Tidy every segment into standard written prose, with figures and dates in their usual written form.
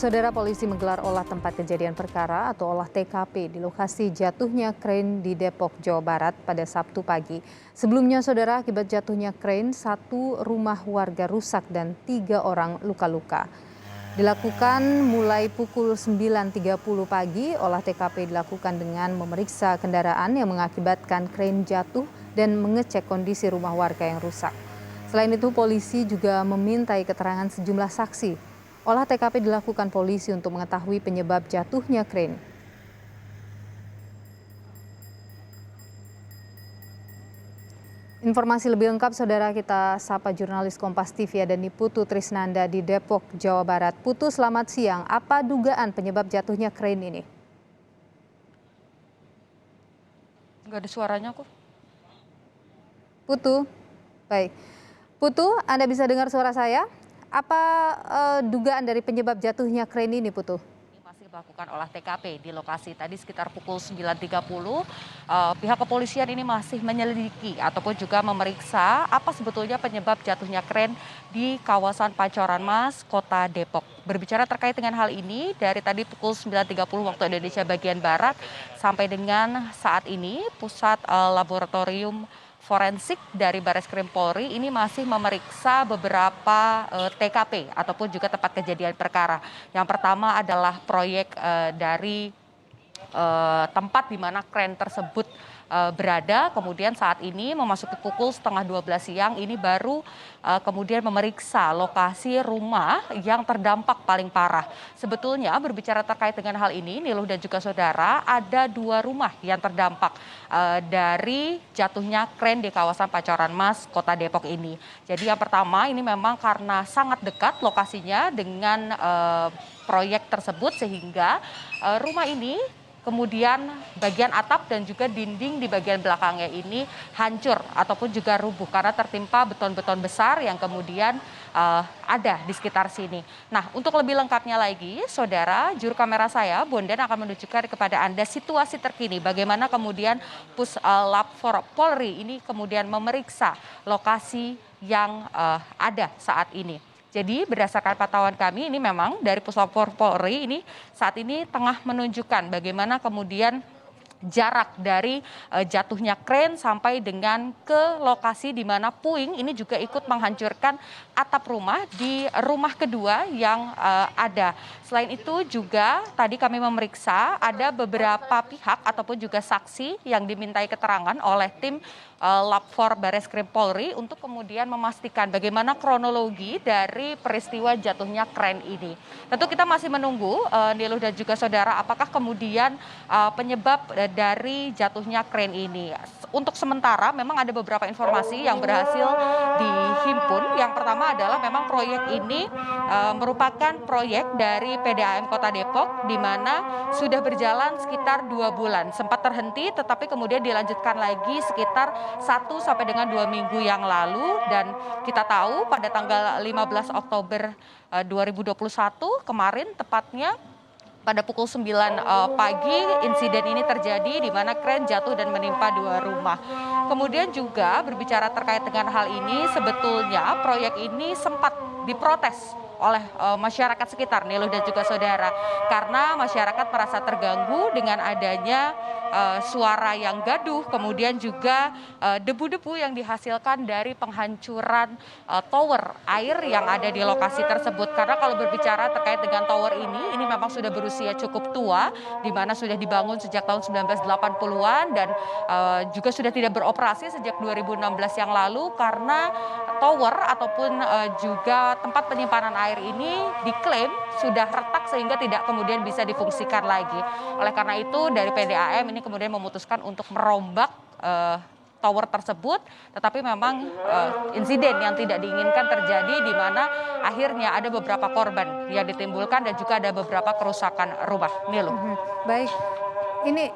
Saudara, polisi menggelar olah tempat kejadian perkara atau olah TKP di lokasi jatuhnya krain di Depok, Jawa Barat pada Sabtu pagi. Sebelumnya, saudara, akibat jatuhnya krain, satu rumah warga rusak dan 3 orang luka-luka. Dilakukan mulai pukul 9.30 pagi, olah TKP dilakukan dengan memeriksa kendaraan yang mengakibatkan krain jatuh dan mengecek kondisi rumah warga yang rusak. Selain itu, polisi juga memintai keterangan sejumlah saksi. Olah TKP dilakukan polisi untuk mengetahui penyebab jatuhnya krain. Informasi lebih lengkap, saudara, kita sapa jurnalis Kompas TV ada Niputu Trisnanda di Depok, Jawa Barat. Putu, selamat siang. Apa dugaan penyebab jatuhnya krain ini? Nggak ada suaranya kok. Putu, baik. Putu, Anda bisa dengar suara saya? Apa dugaan dari penyebab jatuhnya krain ini, Putu? Masih melakukan olah TKP di lokasi tadi sekitar pukul 9.30. Pihak kepolisian ini masih menyelidiki ataupun juga memeriksa apa sebetulnya penyebab jatuhnya krain di kawasan Pancoran Mas, Kota Depok. Berbicara terkait dengan hal ini, dari tadi pukul 9.30 waktu Indonesia bagian Barat sampai dengan saat ini, Pusat Laboratorium Forensik dari Bareskrim Polri ini masih memeriksa beberapa TKP ataupun juga tempat kejadian perkara. Yang pertama adalah proyek dari tempat di mana krain tersebut berada. Kemudian saat ini memasuki pukul 11:30 siang ini baru kemudian memeriksa lokasi rumah yang terdampak paling parah. Sebetulnya berbicara terkait dengan hal ini, Niluh dan juga saudara, ada 2 rumah yang terdampak dari jatuhnya krain di kawasan Pancoran Mas, Kota Depok ini. Jadi yang pertama ini memang karena sangat dekat lokasinya dengan proyek tersebut sehingga rumah ini kemudian bagian atap dan juga dinding di bagian belakangnya ini hancur ataupun juga rubuh karena tertimpa beton-beton besar yang kemudian ada di sekitar sini. Nah, untuk lebih lengkapnya lagi, saudara, juru kamera saya, Bondan, akan menunjukkan kepada Anda situasi terkini bagaimana kemudian Puslap Polri ini kemudian memeriksa lokasi yang ada saat ini. Jadi berdasarkan pantauan kami ini memang dari Puslap Polri ini saat ini tengah menunjukkan bagaimana kemudian jarak dari jatuhnya krain sampai dengan ke lokasi di mana puing ini juga ikut menghancurkan atap rumah di rumah kedua yang ada. Selain itu juga tadi kami memeriksa ada beberapa pihak ataupun juga saksi yang dimintai keterangan oleh tim Lab 4 Bareskrim Polri untuk kemudian memastikan bagaimana kronologi dari peristiwa jatuhnya krain ini. Tentu kita masih menunggu Niluh dan juga saudara apakah kemudian penyebab dari jatuhnya krain ini. Untuk sementara memang ada beberapa informasi yang berhasil dihimpun. Yang pertama adalah memang proyek ini merupakan proyek dari PDAM Kota Depok di mana sudah berjalan sekitar 2 bulan. Sempat terhenti tetapi kemudian dilanjutkan lagi sekitar 1 sampai dengan 2 minggu yang lalu dan kita tahu pada tanggal 15 Oktober 2021 kemarin tepatnya pada pukul 9 pagi insiden ini terjadi di mana krain jatuh dan menimpa 2 rumah. Kemudian juga berbicara terkait dengan hal ini, sebetulnya proyek ini sempat diprotes oleh masyarakat sekitar, Niluh dan juga saudara, karena masyarakat merasa terganggu dengan adanya suara yang gaduh, kemudian juga debu-debu yang dihasilkan dari penghancuran tower air yang ada di lokasi tersebut. Karena kalau berbicara terkait dengan tower ini memang sudah berusia cukup tua, di mana sudah dibangun sejak tahun 1980-an dan juga sudah tidak beroperasi sejak 2016 yang lalu karena tower ataupun juga tempat penyimpanan air ini diklaim sudah retak sehingga tidak kemudian bisa difungsikan lagi. Oleh karena itu dari PDAM ini kemudian memutuskan untuk merombak tower tersebut, tetapi memang insiden yang tidak diinginkan terjadi di mana akhirnya ada beberapa korban yang ditimbulkan dan juga ada beberapa kerusakan rumah. Niluh. Baik, ini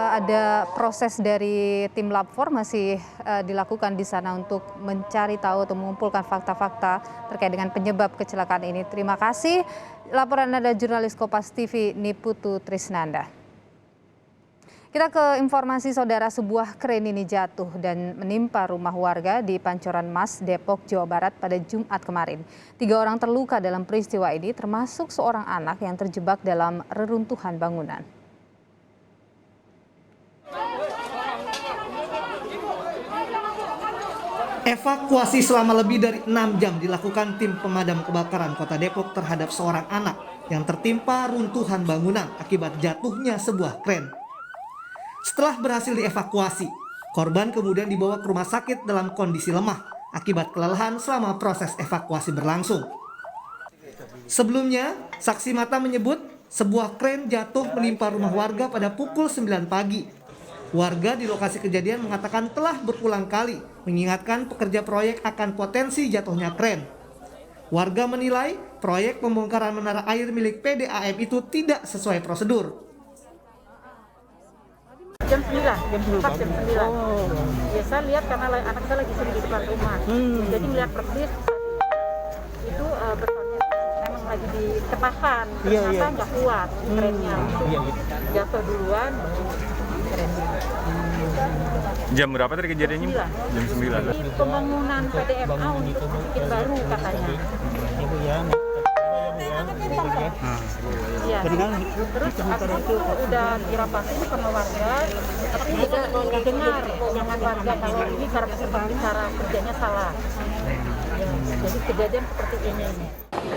ada proses dari tim Lab 4 masih dilakukan di sana untuk mencari tahu atau mengumpulkan fakta-fakta terkait dengan penyebab kecelakaan ini. Terima kasih. Laporan Anda jurnalis Kompas TV Niputu Trisnanda. Kita ke informasi saudara, sebuah kren ini jatuh dan menimpa rumah warga di Pancoran Mas, Depok, Jawa Barat pada Jumat kemarin. 3 orang terluka dalam peristiwa ini termasuk seorang anak yang terjebak dalam reruntuhan bangunan. Evakuasi selama lebih dari 6 jam dilakukan tim pemadam kebakaran Kota Depok terhadap seorang anak yang tertimpa runtuhan bangunan akibat jatuhnya sebuah kren. Setelah berhasil dievakuasi, korban kemudian dibawa ke rumah sakit dalam kondisi lemah akibat kelelahan selama proses evakuasi berlangsung. Sebelumnya, saksi mata menyebut sebuah kren jatuh menimpa rumah warga pada pukul 9 pagi. Warga di lokasi kejadian mengatakan telah berulang kali mengingatkan pekerja proyek akan potensi jatuhnya kren. Warga menilai proyek pembongkaran menara air milik PDAM itu tidak sesuai prosedur. Jam 9. Ya, saya lihat karena anak saya lagi sini di depan rumah. Jadi melihat persis itu betonnya memang lagi ditepakan. Ternyata nggak kuat kerennya. Jatuh duluan. Jam berapa tadi kejadiannya? 9. Jam 9. Jadi pembangunan PDMA untuk masjid baru katanya. Iya. Terus aku tuh udah dirapatin sama warga, tapi juga dengar jangan warga kalau ini cara kerjanya salah. Ya, jadi kejadian seperti ini.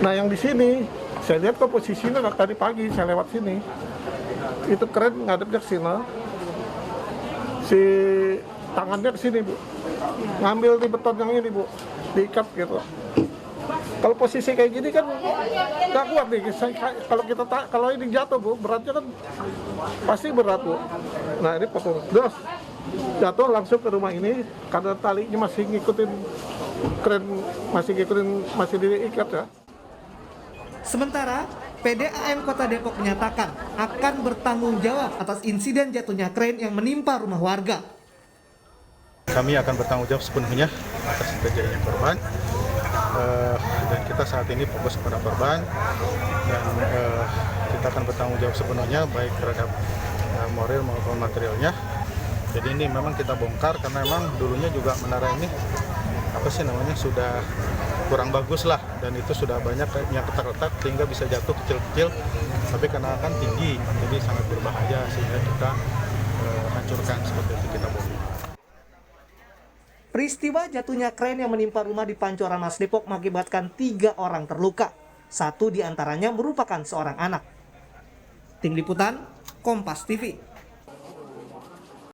Nah yang di sini saya lihat kok posisinya tadi pagi saya lewat sini itu keren ngadepnya ke sini, si tangannya ke sini Bu, ngambil di beton yang ini Bu, diikat gitu. Kalau posisi kayak gini kan nggak kuat nih. Kalau ini jatuh Bu, beratnya kan pasti berat Bu. Nah ini potong, terus jatuh langsung ke rumah ini karena talinya masih ngikutin keren, masih diikat ya. Sementara PDAM Kota Depok menyatakan akan bertanggung jawab atas insiden jatuhnya kren yang menimpa rumah warga. Kami akan bertanggung jawab sepenuhnya atas terjadinya korban. Dan kita saat ini fokus pada korban dan kita akan bertanggung jawab sepenuhnya baik terhadap moral maupun materialnya. Jadi ini memang kita bongkar karena memang dulunya juga menara ini sudah kurang bagus lah, dan itu sudah banyak yang retak-retak sehingga bisa jatuh kecil-kecil, tapi karena kan tinggi jadi sangat berbahaya sehingga kita hancurkan seperti itu, kita bongkar. Peristiwa jatuhnya kren yang menimpa rumah di Pancoran Mas Depok mengakibatkan 3 orang terluka. 1 diantaranya merupakan seorang anak. Tim Liputan, Kompas TV.